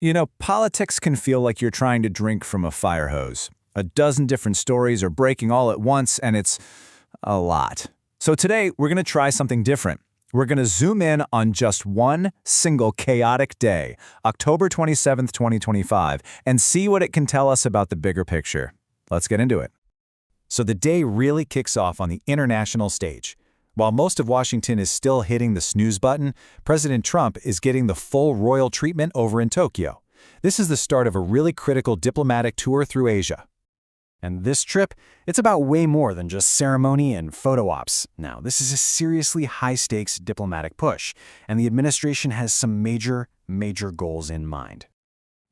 You know, politics can feel like you're trying to drink from a fire hose. A dozen different stories are breaking all at once, and it's a lot. So today, we're going to try something different. We're going to zoom in on just one single chaotic day, October 27th, 2025, and see what it can tell us about the bigger picture. Let's get into it. So the day really kicks off on the international stage. While most of Washington is still hitting the snooze button, President Trump is getting the full royal treatment over in Tokyo. This is the start of a really critical diplomatic tour through Asia. And this trip, it's about way more than just ceremony and photo ops. Now, this is a seriously high-stakes diplomatic push, and the administration has some major goals in mind.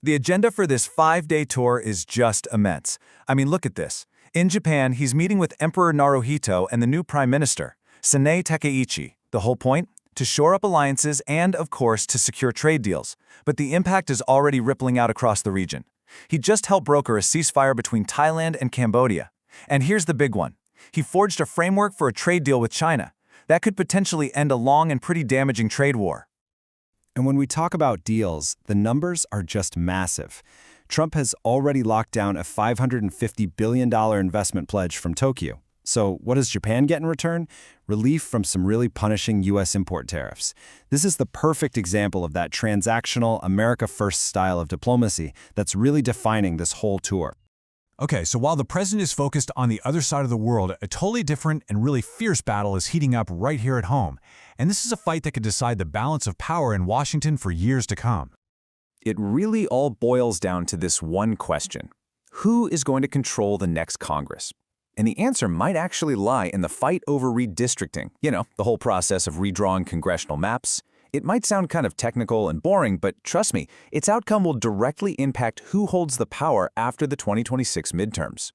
The agenda for this 5-day tour is just immense. I mean, look at this. In Japan, he's meeting with Emperor Naruhito and the new Prime Minister, Sane Teichi. The whole point? To shore up alliances and, of course, to secure trade deals. But the impact is already rippling out across the region. He just helped broker a ceasefire between Thailand and Cambodia. And here's the big one. He forged a framework for a trade deal with China. That could potentially end a long and pretty damaging trade war. And when we talk about deals, the numbers are just massive. Trump has already locked down a $550 billion investment pledge from Tokyo. So what does Japan get in return? Relief from some really punishing U.S. import tariffs. This is the perfect example of that transactional, America-first style of diplomacy that's really defining this whole tour. Okay, so while the president is focused on the other side of the world, a totally different and really fierce battle is heating up right here at home. And this is a fight that could decide the balance of power in Washington for years to come. It really all boils down to this one question. Who is going to control the next Congress? And the answer might actually lie in the fight over redistricting. You know, the whole process of redrawing congressional maps. It might sound kind of technical and boring, but trust me, its outcome will directly impact who holds the power after the 2026 midterms.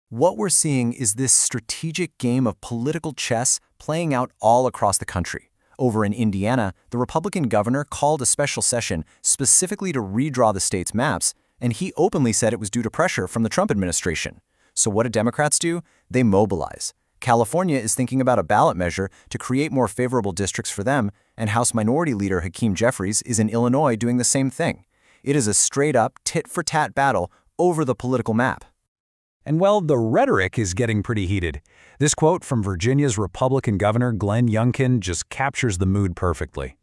What we're seeing is this strategic game of political chess playing out all across the country. Over in Indiana, the Republican governor called a special session specifically to redraw the state's maps, and he openly said it was due to pressure from the Trump administration. So what do Democrats do? They mobilize. California is thinking about a ballot measure to create more favorable districts for them, and House Minority Leader Hakeem Jeffries is in Illinois doing the same thing. It is a straight-up, tit-for-tat battle over the political map. And well, the rhetoric is getting pretty heated. This quote from Virginia's Republican Governor Glenn Youngkin just captures the mood perfectly.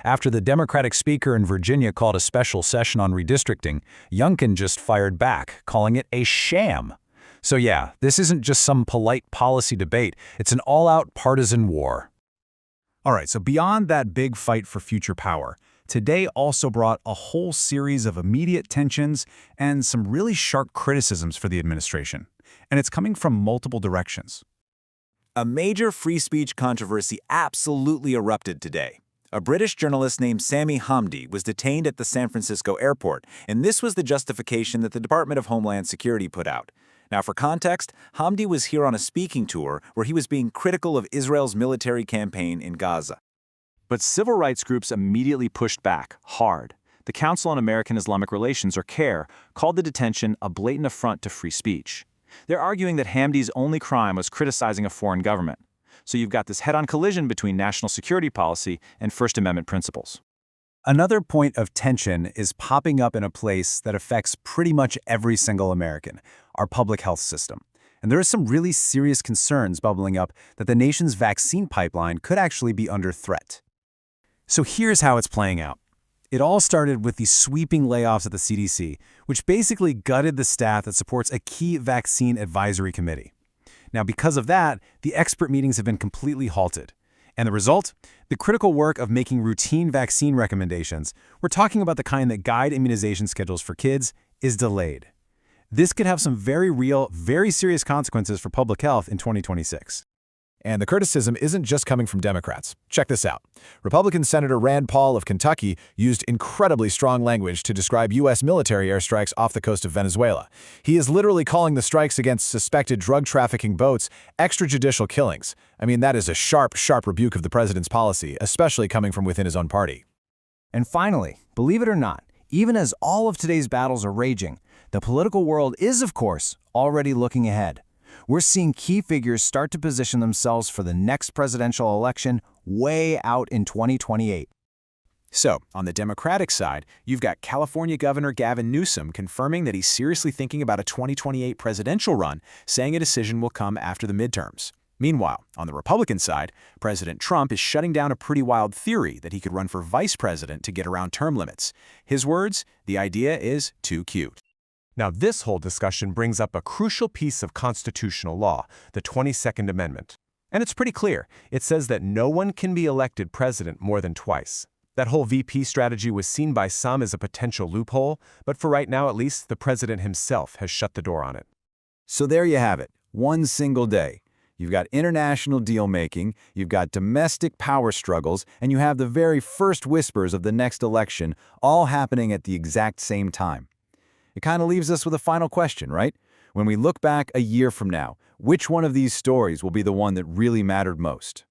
After the Democratic speaker in Virginia called a special session on redistricting, Youngkin just fired back, calling it a sham. So yeah, this isn't just some polite policy debate, it's an all-out partisan war. All right, so beyond that big fight for future power, today also brought a whole series of immediate tensions and some really sharp criticisms for the administration. And it's coming from multiple directions. A major free speech controversy absolutely erupted today. A British journalist named Sami Hamdi was detained at the San Francisco airport, and this was the justification that the Department of Homeland Security put out. Now, for context, Hamdi was here on a speaking tour where he was being critical of Israel's military campaign in Gaza. But civil rights groups immediately pushed back, hard. The Council on American Islamic Relations, or CAIR, called the detention a blatant affront to free speech. They're arguing that Hamdi's only crime was criticizing a foreign government. So you've got this head-on collision between national security policy and First Amendment principles. Another point of tension is popping up in a place that affects pretty much every single American, our public health system. And there are some really serious concerns bubbling up that the nation's vaccine pipeline could actually be under threat. So here's how it's playing out. It all started with the sweeping layoffs at the CDC, which basically gutted the staff that supports a key vaccine advisory committee. Now, because of that, the expert meetings have been completely halted. And the result? The critical work of making routine vaccine recommendations, we're talking about the kind that guide immunization schedules for kids, is delayed. This could have some very real, very serious consequences for public health in 2026. And the criticism isn't just coming from Democrats. Check this out. Republican Senator Rand Paul of Kentucky used incredibly strong language to describe U.S. military airstrikes off the coast of Venezuela. He is literally calling the strikes against suspected drug trafficking boats extrajudicial killings. I mean, that is a sharp rebuke of the president's policy, especially coming from within his own party. And finally, believe it or not, even as all of today's battles are raging, the political world is, of course, already looking ahead. We're seeing key figures start to position themselves for the next presidential election way out in 2028. So, on the Democratic side, you've got California Governor Gavin Newsom confirming that he's seriously thinking about a 2028 presidential run, saying a decision will come after the midterms. Meanwhile, on the Republican side, President Trump is shutting down a pretty wild theory that he could run for vice president to get around term limits. His words, the idea is too cute. Now, this whole discussion brings up a crucial piece of constitutional law, the 22nd Amendment. And it's pretty clear. It says that no one can be elected president more than twice. That whole VP strategy was seen by some as a potential loophole, but for right now at least, the president himself has shut the door on it. So there you have it, one single day. You've got international deal-making, you've got domestic power struggles, and you have the very first whispers of the next election all happening at the exact same time. It kind of leaves us with a final question, right? When we look back a year from now, which one of these stories will be the one that really mattered most?